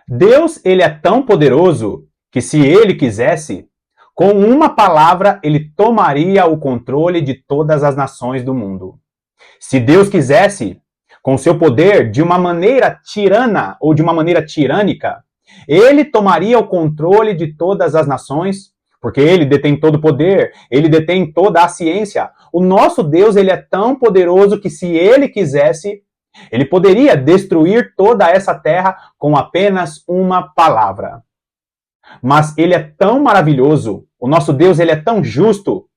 Deus, ele é tão poderoso que se ele quisesse, com uma palavra ele tomaria o controle de todas as nações do mundo. Se Deus quisesse, com seu poder, de uma maneira tirana ou de uma maneira tirânica, ele tomaria o controle de todas as nações, porque ele detém todo o poder, ele detém toda a ciência. O nosso Deus, ele é tão poderoso que se ele quisesse, ele poderia destruir toda essa terra com apenas uma palavra. Mas ele é tão maravilhoso, o nosso Deus, ele é tão justo,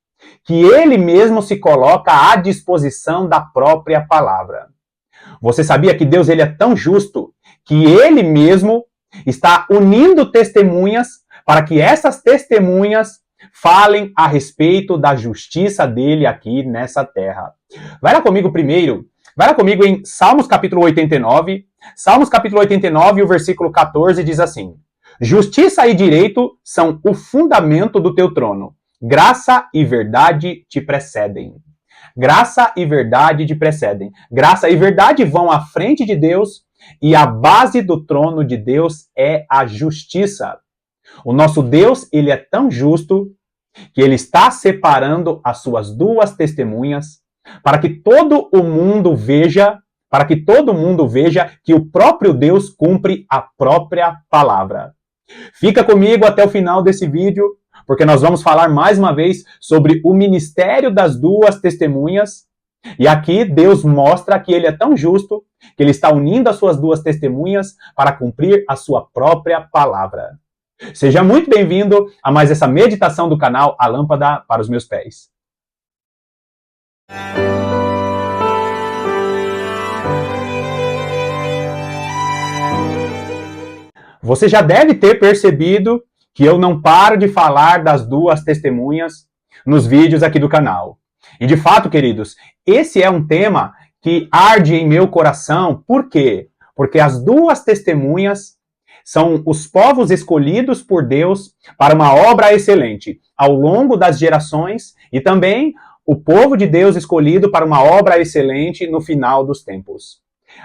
que ele mesmo se coloca à disposição da própria palavra. Você sabia que Deus, ele é tão justo, que ele mesmo está unindo testemunhas para que essas testemunhas falem a respeito da justiça dele aqui nessa terra. Vai lá comigo primeiro. Vai lá comigo em Salmos capítulo 89. Salmos capítulo 89, o versículo 14 diz assim: Justiça e direito são o fundamento do teu trono. Graça e verdade te precedem. Graça e verdade te precedem. Graça e verdade vão à frente de Deus e a base do trono de Deus é a justiça. O nosso Deus, ele é tão justo que ele está separando as suas duas testemunhas para que todo o mundo veja, que o próprio Deus cumpre a própria palavra. Fica comigo até o final desse vídeo, porque nós vamos falar mais uma vez sobre o ministério das duas testemunhas. E aqui Deus mostra que ele é tão justo que ele está unindo as suas duas testemunhas para cumprir a sua própria palavra. Seja muito bem-vindo a mais essa meditação do canal A Lâmpada para os Meus Pés. Você já deve ter percebido que eu não paro de falar das duas testemunhas nos vídeos aqui do canal. E de fato, queridos, esse é um tema que arde em meu coração. Por quê? Porque as duas testemunhas são os povos escolhidos por Deus para uma obra excelente ao longo das gerações e também o povo de Deus escolhido para uma obra excelente no final dos tempos.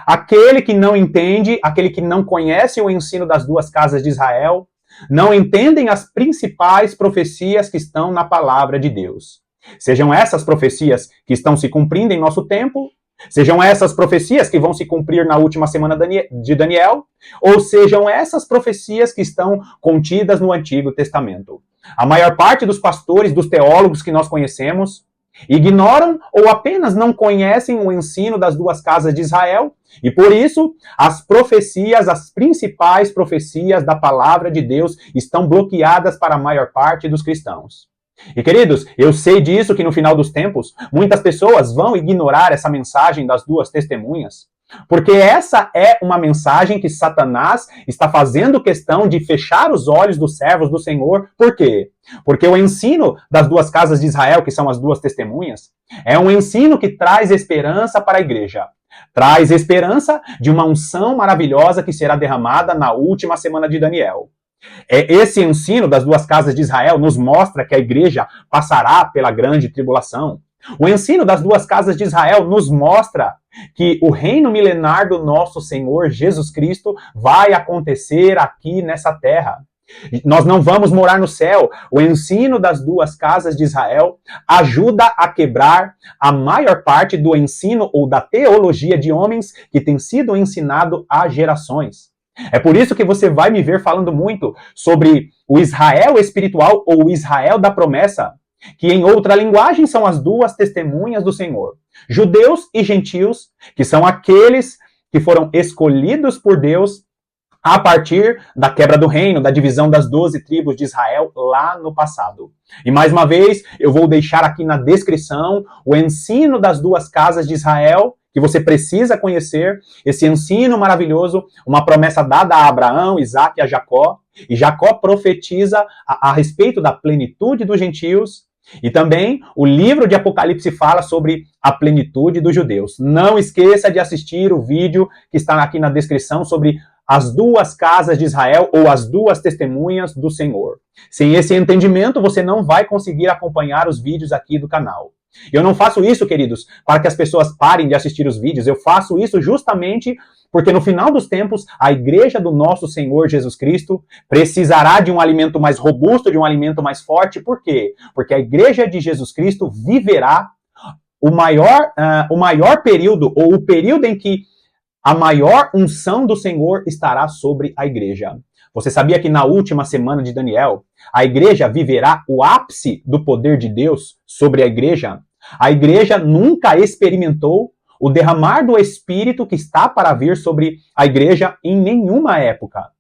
Aquele que não entende, aquele que não conhece o ensino das duas casas de Israel, não entendem as principais profecias que estão na palavra de Deus. Sejam essas profecias que estão se cumprindo em nosso tempo, sejam essas profecias que vão se cumprir na última semana de Daniel, ou sejam essas profecias que estão contidas no Antigo Testamento. A maior parte dos pastores, dos teólogos que nós conhecemos, ignoram ou apenas não conhecem o ensino das duas casas de Israel, e por isso as profecias, as principais profecias da palavra de Deus estão bloqueadas para a maior parte dos cristãos. E queridos, eu sei disso que no final dos tempos, muitas pessoas vão ignorar essa mensagem das duas testemunhas, porque essa é uma mensagem que Satanás está fazendo questão de fechar os olhos dos servos do Senhor. Por quê? Porque o ensino das duas casas de Israel, que são as duas testemunhas, é um ensino que traz esperança para a igreja. Traz esperança de uma unção maravilhosa que será derramada na última semana de Daniel. Esse ensino das duas casas de Israel nos mostra que a igreja passará pela grande tribulação. O ensino das duas casas de Israel nos mostra que o reino milenar do nosso Senhor Jesus Cristo vai acontecer aqui nessa terra. Nós não vamos morar no céu. O ensino das duas casas de Israel ajuda a quebrar a maior parte do ensino ou da teologia de homens que tem sido ensinado há gerações. É por isso que você vai me ver falando muito sobre o Israel espiritual ou o Israel da promessa, que em outra linguagem são as duas testemunhas do Senhor. Judeus e gentios, que são aqueles que foram escolhidos por Deus a partir da quebra do reino, da divisão das 12 tribos de Israel lá no passado. E mais uma vez, eu vou deixar aqui na descrição o ensino das duas casas de Israel, que você precisa conhecer, esse ensino maravilhoso, uma promessa dada a Abraão, Isaac e a Jacó, e Jacó profetiza a respeito da plenitude dos gentios, e também o livro de Apocalipse fala sobre a plenitude dos judeus. Não esqueça de assistir o vídeo que está aqui na descrição sobre as duas casas de Israel ou as duas testemunhas do Senhor. Sem esse entendimento, você não vai conseguir acompanhar os vídeos aqui do canal. Eu não faço isso, queridos, para que as pessoas parem de assistir os vídeos. Eu faço isso justamente porque no final dos tempos, a igreja do nosso Senhor Jesus Cristo precisará de um alimento mais robusto, de um alimento mais forte. Por quê? Porque a igreja de Jesus Cristo viverá o maior período, ou o período em que a maior unção do Senhor estará sobre a igreja. Você sabia que na última semana de Daniel, a igreja viverá o ápice do poder de Deus sobre a igreja? A igreja nunca experimentou o derramar do Espírito que está para vir sobre a igreja em nenhuma época.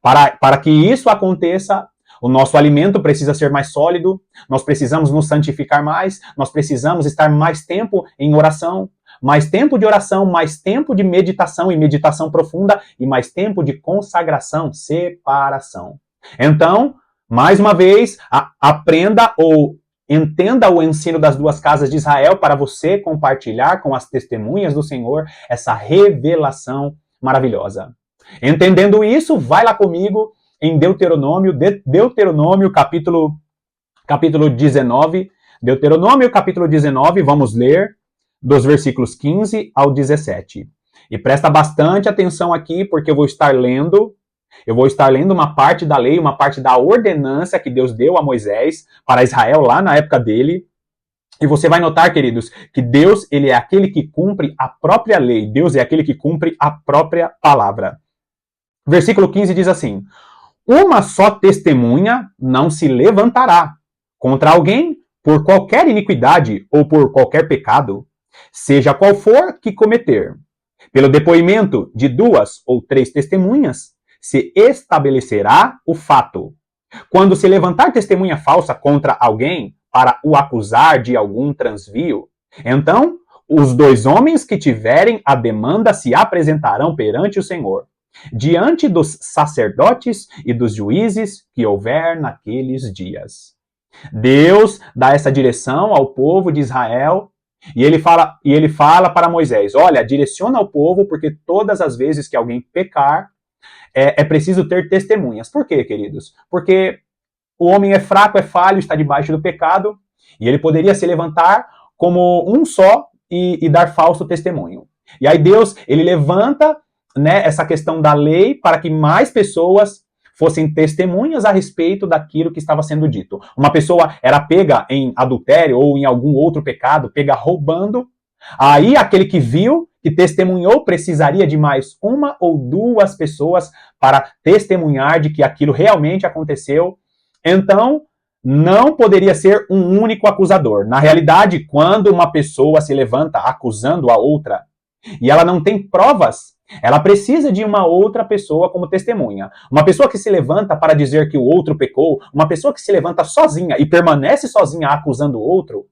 Para que isso aconteça, o nosso alimento precisa ser mais sólido, nós precisamos nos santificar mais, nós precisamos estar mais tempo em oração, mais tempo de oração, mais tempo de meditação e meditação profunda e mais tempo de consagração, separação. Então, mais uma vez, aprenda ou entenda o ensino das duas casas de Israel para você compartilhar com as testemunhas do Senhor essa revelação maravilhosa. Entendendo isso, vai lá comigo em Deuteronômio capítulo 19. Deuteronômio capítulo 19, vamos ler dos versículos 15 ao 17. E presta bastante atenção aqui, porque eu vou estar lendo uma parte da lei, uma parte da ordenança que Deus deu a Moisés para Israel lá na época dele. E você vai notar, queridos, que Deus, ele é aquele que cumpre a própria lei. Deus é aquele que cumpre a própria palavra. Versículo 15 diz assim: uma só testemunha não se levantará contra alguém por qualquer iniquidade ou por qualquer pecado, seja qual for que cometer. Pelo depoimento de 2 ou 3 testemunhas, se estabelecerá o fato. Quando se levantar testemunha falsa contra alguém para o acusar de algum transvio, então os 2 homens que tiverem a demanda se apresentarão perante o Senhor, diante dos sacerdotes e dos juízes que houver naqueles dias. Deus dá essa direção ao povo de Israel e ele fala para Moisés: olha, direciona ao povo, porque todas as vezes que alguém pecar, é preciso ter testemunhas. Por quê, queridos? Porque o homem é fraco, é falho, está debaixo do pecado, e ele poderia se levantar como um só e dar falso testemunho. E aí Deus, ele levanta, né, essa questão da lei para que mais pessoas fossem testemunhas a respeito daquilo que estava sendo dito. Uma pessoa era pega em adultério ou em algum outro pecado, pega roubando, aí aquele que viu, que testemunhou, precisaria de mais 1 ou 2 pessoas para testemunhar de que aquilo realmente aconteceu. Então, não poderia ser um único acusador. Na realidade, quando uma pessoa se levanta acusando a outra e ela não tem provas, ela precisa de uma outra pessoa como testemunha. Uma pessoa que se levanta para dizer que o outro pecou, uma pessoa que se levanta sozinha e permanece sozinha acusando o outro,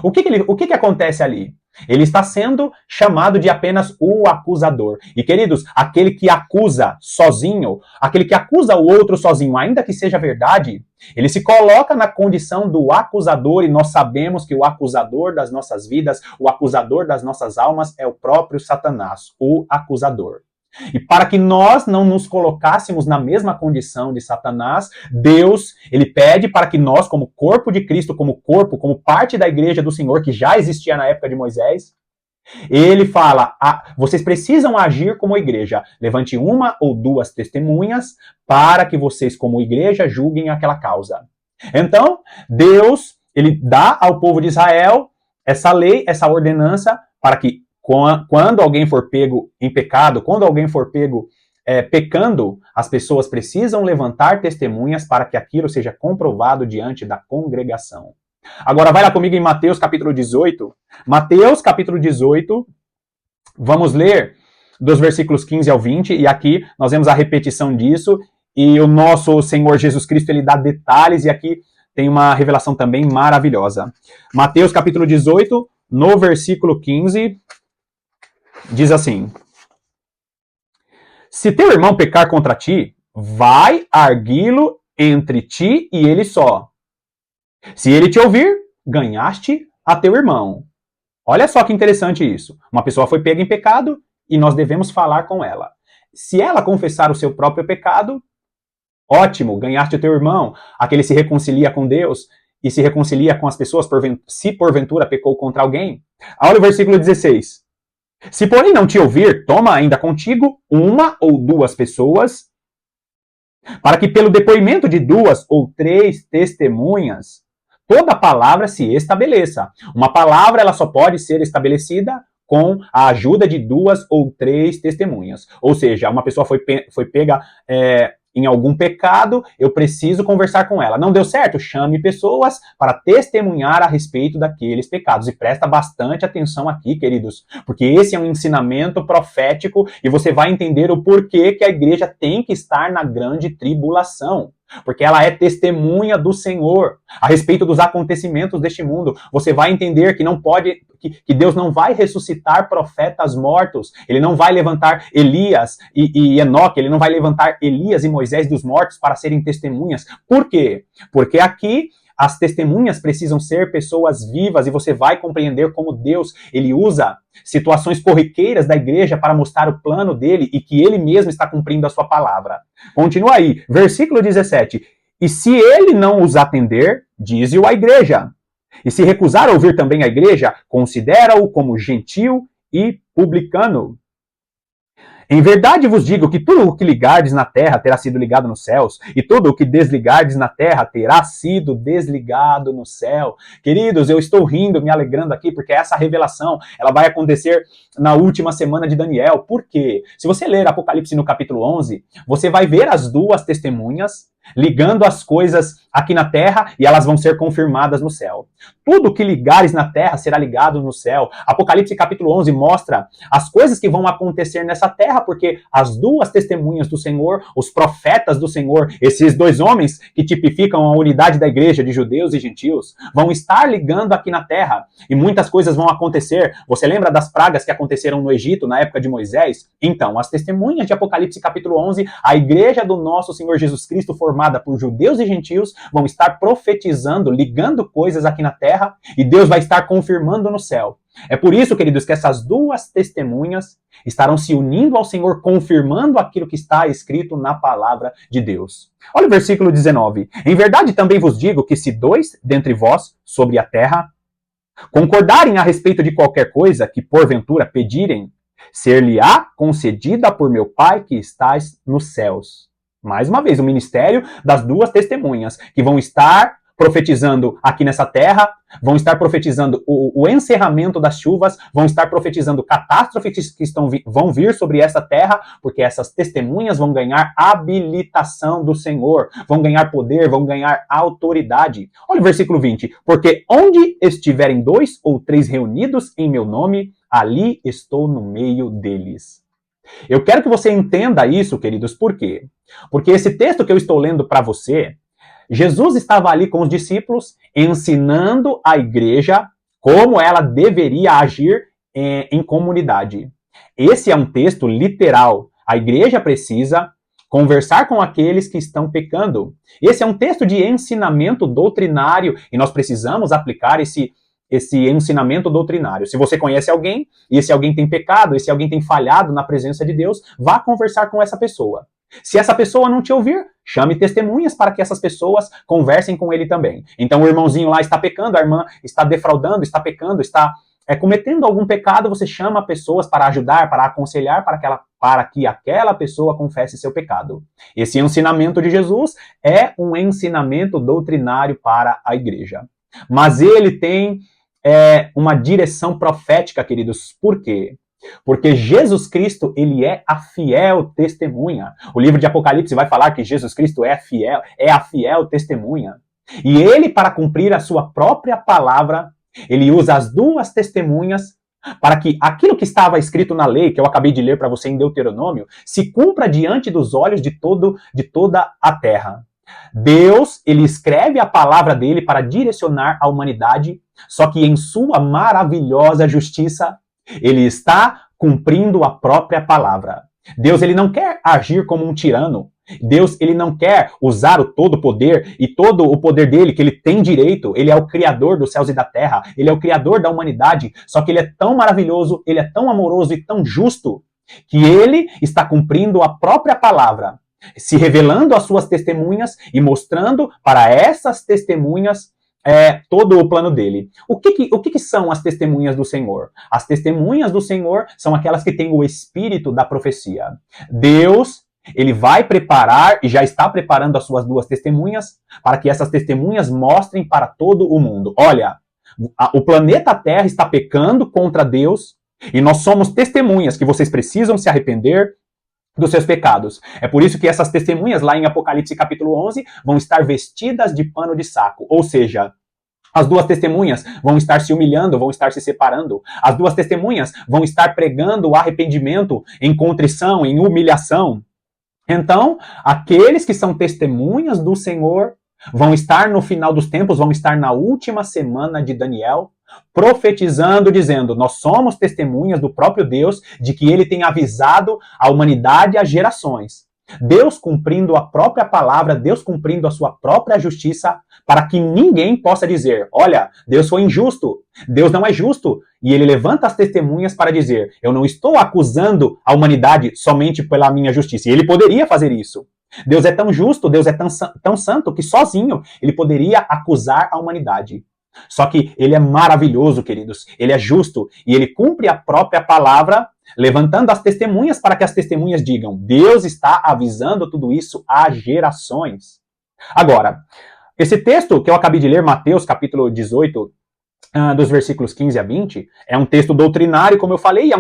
o que acontece ali? Ele está sendo chamado de apenas o acusador. E, queridos, aquele que acusa sozinho, aquele que acusa o outro sozinho, ainda que seja verdade, ele se coloca na condição do acusador, e nós sabemos que o acusador das nossas vidas, o acusador das nossas almas é o próprio Satanás, o acusador. E para que nós não nos colocássemos na mesma condição de Satanás, Deus, ele pede para que nós, como corpo de Cristo, como corpo, como parte da igreja do Senhor, que já existia na época de Moisés, ele fala, vocês precisam agir como igreja. Levante 1 ou 2 testemunhas para que vocês, como igreja, julguem aquela causa. Então, Deus, ele dá ao povo de Israel essa lei, essa ordenança, para que quando alguém for pego em pecado, quando alguém for pego pecando, as pessoas precisam levantar testemunhas para que aquilo seja comprovado diante da congregação. Agora vai lá comigo em Mateus capítulo 18. Mateus capítulo 18, vamos ler dos versículos 15 ao 20, e aqui nós vemos a repetição disso, e o nosso Senhor Jesus Cristo, ele dá detalhes, e aqui tem uma revelação também maravilhosa. Mateus capítulo 18, no versículo 15... diz assim: se teu irmão pecar contra ti, vai arguí-lo entre ti e ele só. Se ele te ouvir, ganhaste a teu irmão. Olha só que interessante isso. Uma pessoa foi pega em pecado e nós devemos falar com ela. Se ela confessar o seu próprio pecado, ótimo, ganhaste o teu irmão. Aquele se reconcilia com Deus. e se reconcilia com as pessoas se porventura pecou contra alguém. Olha o versículo 16. Se porém não te ouvir, toma ainda contigo uma ou duas pessoas, para que pelo depoimento de 2 ou 3 testemunhas, toda palavra se estabeleça. Uma palavra ela só pode ser estabelecida com a ajuda de 2 ou 3 testemunhas. Ou seja, uma pessoa foi pega em algum pecado, eu preciso conversar com ela. Não deu certo? Chame pessoas para testemunhar a respeito daqueles pecados. E presta bastante atenção aqui, queridos, porque esse é um ensinamento profético e você vai entender o porquê que a igreja tem que estar na grande tribulação. Porque ela é testemunha do Senhor a respeito dos acontecimentos deste mundo. Você vai entender que não pode, que Deus não vai ressuscitar profetas mortos. Ele não vai levantar Elias e Enoque, ele não vai levantar Elias e Moisés dos mortos para serem testemunhas. Por quê? Porque aqui as testemunhas precisam ser pessoas vivas e você vai compreender como Deus ele usa situações corriqueiras da igreja para mostrar o plano dele e que ele mesmo está cumprindo a sua palavra. Continua aí, versículo 17. E se ele não os atender, dize-o à igreja. E se recusar a ouvir também a igreja, considera-o como gentil e publicano. Em verdade vos digo que tudo o que ligardes na terra terá sido ligado nos céus, e tudo o que desligardes na terra terá sido desligado no céu. Queridos, eu estou rindo, me alegrando aqui, porque essa revelação ela vai acontecer na última semana de Daniel. Por quê? Se você ler Apocalipse no capítulo 11, você vai ver as duas testemunhas ligando as coisas aqui na terra e elas vão ser confirmadas no céu. Tudo que ligares na terra será ligado no céu. Apocalipse capítulo 11 mostra as coisas que vão acontecer nessa terra, porque as duas testemunhas do Senhor, os profetas do Senhor, esses dois homens que tipificam a unidade da igreja de judeus e gentios, vão estar ligando aqui na terra e muitas coisas vão acontecer. Você lembra das pragas que aconteceram no Egito na época de Moisés? Então, as testemunhas de Apocalipse capítulo 11, a igreja do nosso Senhor Jesus Cristo formada por judeus e gentios vão estar profetizando, ligando coisas aqui na terra e Deus vai estar confirmando no céu. É por isso, queridos, que essas duas testemunhas estarão se unindo ao Senhor, confirmando aquilo que está escrito na palavra de Deus. Olha o versículo 19. Em verdade também vos digo que se 2 dentre vós sobre a terra concordarem a respeito de qualquer coisa que porventura pedirem, ser-lhe-á concedida por meu Pai que estás nos céus. Mais uma vez, o ministério das duas testemunhas que vão estar profetizando aqui nessa terra, vão estar profetizando o encerramento das chuvas, vão estar profetizando catástrofes que vão vir sobre essa terra, porque essas testemunhas vão ganhar habilitação do Senhor, vão ganhar poder, vão ganhar autoridade. Olha o versículo 20. Porque onde estiverem 2 ou 3 reunidos em meu nome, ali estou no meio deles. Eu quero que você entenda isso, queridos, por quê? Porque esse texto que eu estou lendo para você, Jesus estava ali com os discípulos, ensinando a igreja como ela deveria agir em comunidade. Esse é um texto literal. A igreja precisa conversar com aqueles que estão pecando. Esse é um texto de ensinamento doutrinário e nós precisamos aplicar esse ensinamento doutrinário. Se você conhece alguém, e esse alguém tem pecado, esse alguém tem falhado na presença de Deus, vá conversar com essa pessoa. Se essa pessoa não te ouvir, chame testemunhas para que essas pessoas conversem com ele também. Então o irmãozinho lá está pecando, a irmã está defraudando, está pecando, está cometendo algum pecado, você chama pessoas para ajudar, para aconselhar, para que aquela pessoa confesse seu pecado. Esse ensinamento de Jesus é um ensinamento doutrinário para a igreja. Mas ele tem uma direção profética, queridos. Por quê? Porque Jesus Cristo, ele é a fiel testemunha. O livro de Apocalipse vai falar que Jesus Cristo é a fiel testemunha. E ele, para cumprir a sua própria palavra, ele usa as duas testemunhas para que aquilo que estava escrito na lei, que eu acabei de ler para você em Deuteronômio, se cumpra diante dos olhos de toda a terra. Deus, ele escreve a palavra dele para direcionar a humanidade, só que em sua maravilhosa justiça, ele está cumprindo a própria palavra. Deus, ele não quer agir como um tirano. Deus, ele não quer usar todo o poder e todo o poder dele, que ele tem direito. Ele é o criador dos céus e da terra. Ele é o criador da humanidade. Só que ele é tão maravilhoso, ele é tão amoroso e tão justo, que ele está cumprindo a própria palavra, se revelando às suas testemunhas e mostrando para essas testemunhas todo o plano dele. O que são as testemunhas do Senhor? As testemunhas do Senhor são aquelas que têm o espírito da profecia. Deus, ele vai preparar e já está preparando as suas duas testemunhas para que essas testemunhas mostrem para todo o mundo. Olha, o planeta Terra está pecando contra Deus e nós somos testemunhas que vocês precisam se arrepender dos seus pecados. É por isso que essas testemunhas, lá em Apocalipse capítulo 11, vão estar vestidas de pano de saco. Ou seja, as duas testemunhas vão estar se humilhando, vão estar se separando. As duas testemunhas vão estar pregando o arrependimento em contrição, em humilhação. Então, aqueles que são testemunhas do Senhor vão estar no final dos tempos, vão estar na última semana de Daniel, profetizando, dizendo, nós somos testemunhas do próprio Deus, de que ele tem avisado a humanidade às gerações. Deus cumprindo a própria palavra, Deus cumprindo a sua própria justiça, para que ninguém possa dizer, olha, Deus foi injusto, Deus não é justo. E ele levanta as testemunhas para dizer, eu não estou acusando a humanidade somente pela minha justiça. E ele poderia fazer isso. Deus é tão justo, Deus é tão santo, que sozinho ele poderia acusar a humanidade. Só que ele é maravilhoso, queridos. Ele é justo e ele cumpre a própria palavra, levantando as testemunhas para que as testemunhas digam, Deus está avisando tudo isso a gerações. Agora, esse texto que eu acabei de ler, Mateus capítulo 18, dos versículos 15 a 20, é um texto doutrinário, como eu falei, é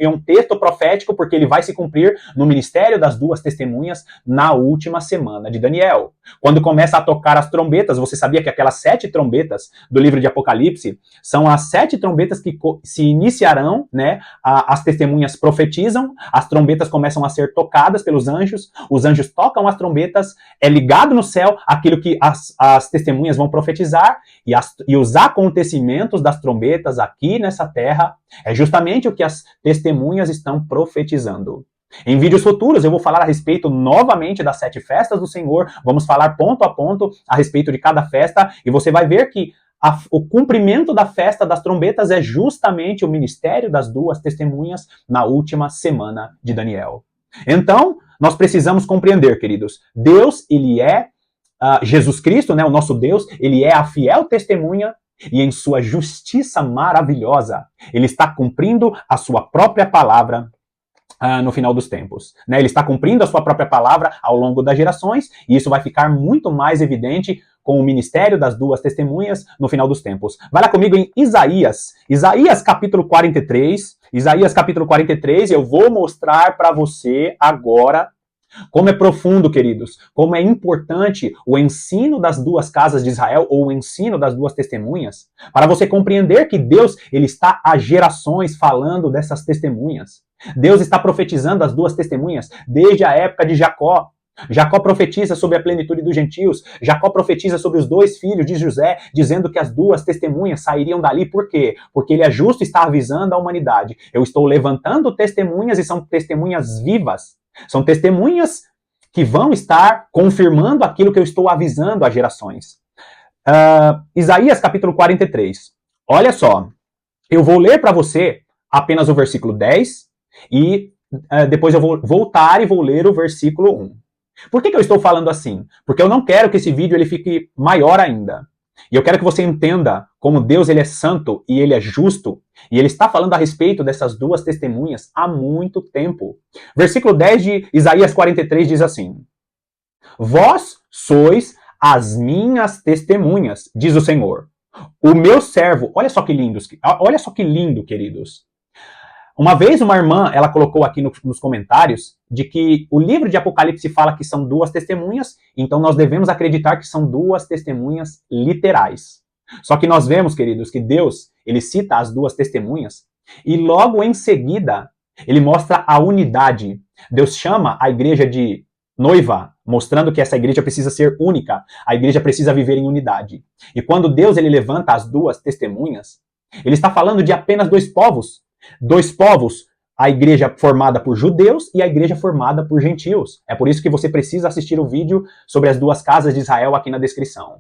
um texto profético, porque ele vai se cumprir no ministério das duas testemunhas na última semana de Daniel. Quando começa a tocar as trombetas, você sabia que aquelas 7 trombetas do livro de Apocalipse são as 7 trombetas que se iniciarão, né? As testemunhas profetizam, as trombetas começam a ser tocadas pelos anjos, os anjos tocam as trombetas, é ligado no céu aquilo que as testemunhas vão profetizar, e os acontecimentos das trombetas aqui nessa terra é justamente o que as testemunhas estão profetizando. Em vídeos futuros eu vou falar a respeito novamente das 7 festas do Senhor, vamos falar ponto a ponto a respeito de cada festa, e você vai ver que o cumprimento da festa das trombetas é justamente o ministério das duas testemunhas na última semana de Daniel. Então, nós precisamos compreender, queridos, Deus, ele é Jesus Cristo, né, o nosso Deus, ele é a fiel testemunha, e em sua justiça maravilhosa, ele está cumprindo a sua própria palavra no final dos tempos. Né? Ele está cumprindo a sua própria palavra ao longo das gerações, e isso vai ficar muito mais evidente com o ministério das duas testemunhas no final dos tempos. Vai lá comigo em Isaías capítulo 43. Isaías capítulo 43, eu vou mostrar para você agora como é profundo, queridos, como é importante o ensino das duas casas de Israel, ou o ensino das duas testemunhas, para você compreender que Deus, ele está há gerações falando dessas testemunhas. Deus está profetizando as duas testemunhas desde a época de Jacó. Jacó profetiza sobre a plenitude dos gentios, Jacó profetiza sobre os 2 filhos de José, dizendo que as duas testemunhas sairiam dali. Por quê? Porque ele é justo e está avisando a humanidade. Eu estou levantando testemunhas, e são testemunhas vivas. São testemunhas que vão estar confirmando aquilo que eu estou avisando às gerações. Isaías capítulo 43. Olha só, eu vou ler para você apenas o versículo 10 e depois eu vou voltar e vou ler o versículo 1. Por que eu estou falando assim? Porque eu não quero que esse vídeo ele fique maior ainda. E eu quero que você entenda como Deus, ele é santo e ele é justo, e ele está falando a respeito dessas duas testemunhas há muito tempo. Versículo 10 de Isaías 43 diz assim: Vós sois as minhas testemunhas, diz o Senhor. O meu servo, olha só que lindo, queridos. Uma vez uma irmã, ela colocou aqui nos comentários de que o livro de Apocalipse fala que são duas testemunhas, então nós devemos acreditar que são duas testemunhas literais. Só que nós vemos, queridos, que Deus, ele cita as duas testemunhas e logo em seguida ele mostra a unidade. Deus chama a igreja de noiva, mostrando que essa igreja precisa ser única, a igreja precisa viver em unidade. E quando Deus ele levanta as duas testemunhas, ele está falando de apenas 2 povos. 2 povos, a igreja formada por judeus e a igreja formada por gentios. É por isso que você precisa assistir o vídeo sobre as duas casas de Israel aqui na descrição.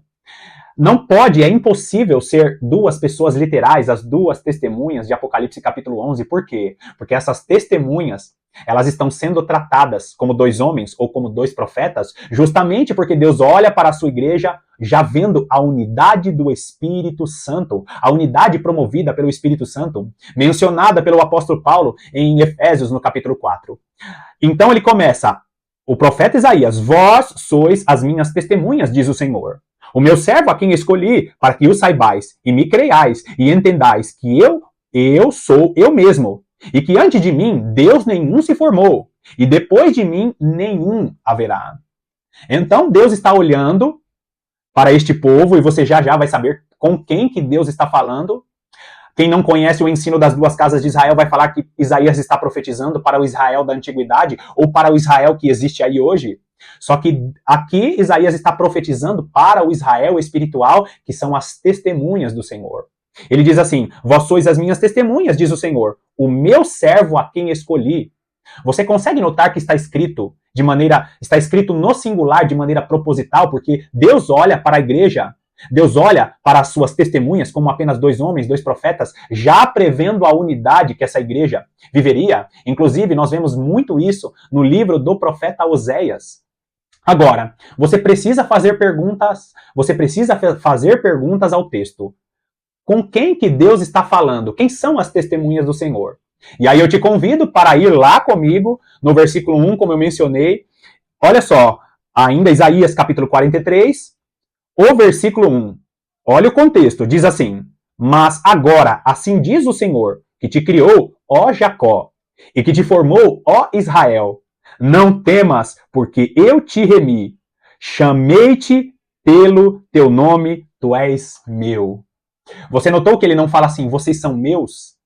Não pode, é impossível ser duas pessoas literais, as duas testemunhas de Apocalipse capítulo 11. Por quê? Porque essas testemunhas, elas estão sendo tratadas como dois homens ou como dois profetas, justamente porque Deus olha para a sua igreja já vendo a unidade do Espírito Santo, a unidade promovida pelo Espírito Santo, mencionada pelo apóstolo Paulo em Efésios, no capítulo 4. Então ele começa, o profeta Isaías, vós sois as minhas testemunhas, diz o Senhor. O meu servo a quem escolhi, para que o saibais, e me creiais, e entendais que eu sou eu mesmo, e que antes de mim Deus nenhum se formou, e depois de mim nenhum haverá. Então Deus está olhando para este povo, e você já vai saber com quem que Deus está falando. Quem não conhece o ensino das duas casas de Israel vai falar que Isaías está profetizando para o Israel da antiguidade, ou para o Israel que existe aí hoje. Só que aqui Isaías está profetizando para o Israel espiritual, que são as testemunhas do Senhor. Ele diz assim, vós sois as minhas testemunhas, diz o Senhor, o meu servo a quem escolhi. Você consegue notar que está escrito no singular de maneira proposital, porque Deus olha para a igreja, Deus olha para as suas testemunhas como apenas dois homens, dois profetas, já prevendo a unidade que essa igreja viveria. Inclusive, nós vemos muito isso no livro do profeta Oséias. Agora, você precisa fazer perguntas ao texto. Com quem que Deus está falando? Quem são as testemunhas do Senhor? E aí eu te convido para ir lá comigo, no versículo 1, como eu mencionei. Olha só, ainda Isaías capítulo 43, o versículo 1. Olha o contexto, diz assim, mas agora, assim diz o Senhor, que te criou, ó Jacó, e que te formou, ó Israel. Não temas, porque eu te remi. Chamei-te pelo teu nome, tu és meu. Você notou que ele não fala assim, vocês são meus?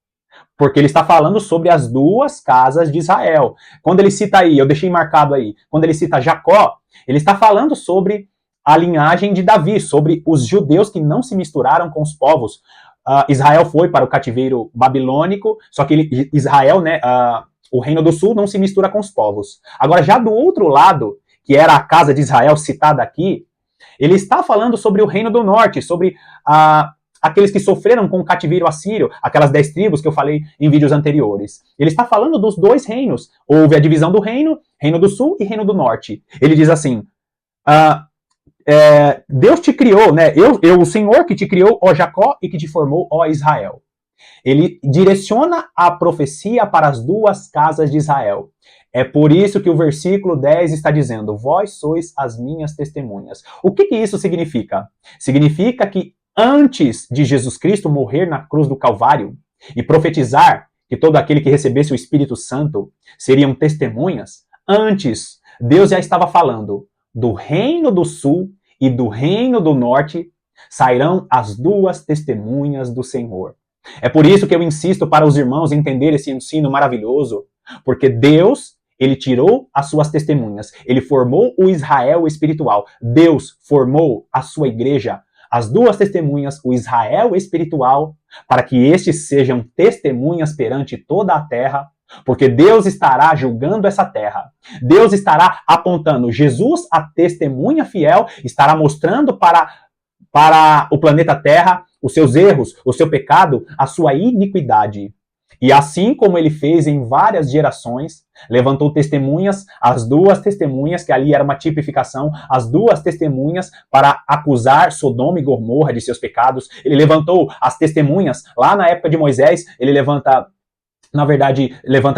Porque ele está falando sobre as duas casas de Israel. Quando ele cita aí, eu deixei marcado aí, quando ele cita Jacó, ele está falando sobre a linhagem de Davi, sobre os judeus que não se misturaram com os povos. Israel foi para o cativeiro babilônico, só que Israel, né, o reino do sul não se mistura com os povos. Agora, já do outro lado, que era a casa de Israel citada aqui, ele está falando sobre o reino do norte, sobre aqueles que sofreram com o cativeiro assírio, aquelas 10 tribos que eu falei em vídeos anteriores. Ele está falando dos dois reinos. Houve a divisão do reino, reino do sul e reino do norte. Ele diz assim, Deus te criou, né? O Senhor que te criou, ó Jacó, e que te formou, ó Israel. Ele direciona a profecia para as duas casas de Israel. É por isso que o versículo 10 está dizendo, vós sois as minhas testemunhas. O que isso significa? Significa que antes de Jesus Cristo morrer na cruz do Calvário e profetizar que todo aquele que recebesse o Espírito Santo seriam testemunhas, antes Deus já estava falando do reino do sul e do reino do norte sairão as duas testemunhas do Senhor. É por isso que eu insisto para os irmãos entender esse ensino maravilhoso, porque Deus, ele tirou as suas testemunhas, ele formou o Israel espiritual, Deus formou a sua igreja, as duas testemunhas, o Israel espiritual, para que estes sejam testemunhas perante toda a terra, porque Deus estará julgando essa terra. Deus estará apontando Jesus, a testemunha fiel, estará mostrando para o planeta Terra os seus erros, o seu pecado, a sua iniquidade. E assim como ele fez em várias gerações, levantou testemunhas, as duas testemunhas, que ali era uma tipificação, as duas testemunhas para acusar Sodoma e Gomorra de seus pecados. Ele levantou as testemunhas, lá na época de Moisés, ele levanta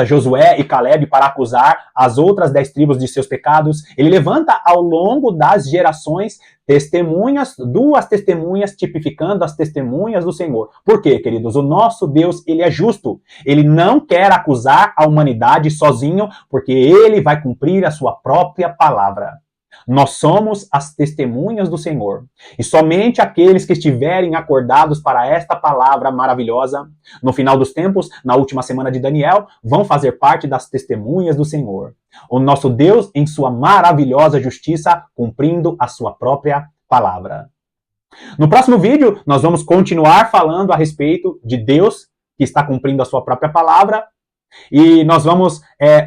Josué e Calebe para acusar as outras 10 tribos de seus pecados. Ele levanta ao longo das gerações testemunhas, duas testemunhas tipificando as testemunhas do Senhor. Por quê, queridos? O nosso Deus, ele é justo. Ele não quer acusar a humanidade sozinho, porque ele vai cumprir a sua própria palavra. Nós somos as testemunhas do Senhor. E somente aqueles que estiverem acordados para esta palavra maravilhosa, no final dos tempos, na última semana de Daniel, vão fazer parte das testemunhas do Senhor. O nosso Deus, em sua maravilhosa justiça, cumprindo a sua própria palavra. No próximo vídeo, nós vamos continuar falando a respeito de Deus, que está cumprindo a sua própria palavra, e nós vamos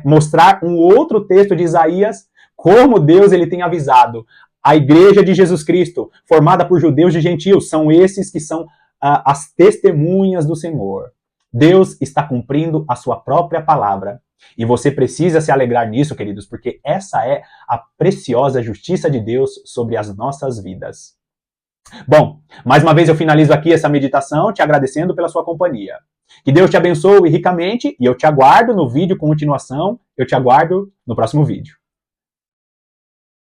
mostrar um outro texto de Isaías, como Deus ele tem avisado A igreja de Jesus Cristo, formada por judeus e gentios, são esses que são as testemunhas do Senhor. Deus está cumprindo a sua própria palavra. E você precisa se alegrar nisso, queridos, porque essa é a preciosa justiça de Deus sobre as nossas vidas. Bom, mais uma vez eu finalizo aqui essa meditação te agradecendo pela sua companhia. Que Deus te abençoe ricamente e eu te aguardo no vídeo continuação, eu te aguardo no próximo vídeo.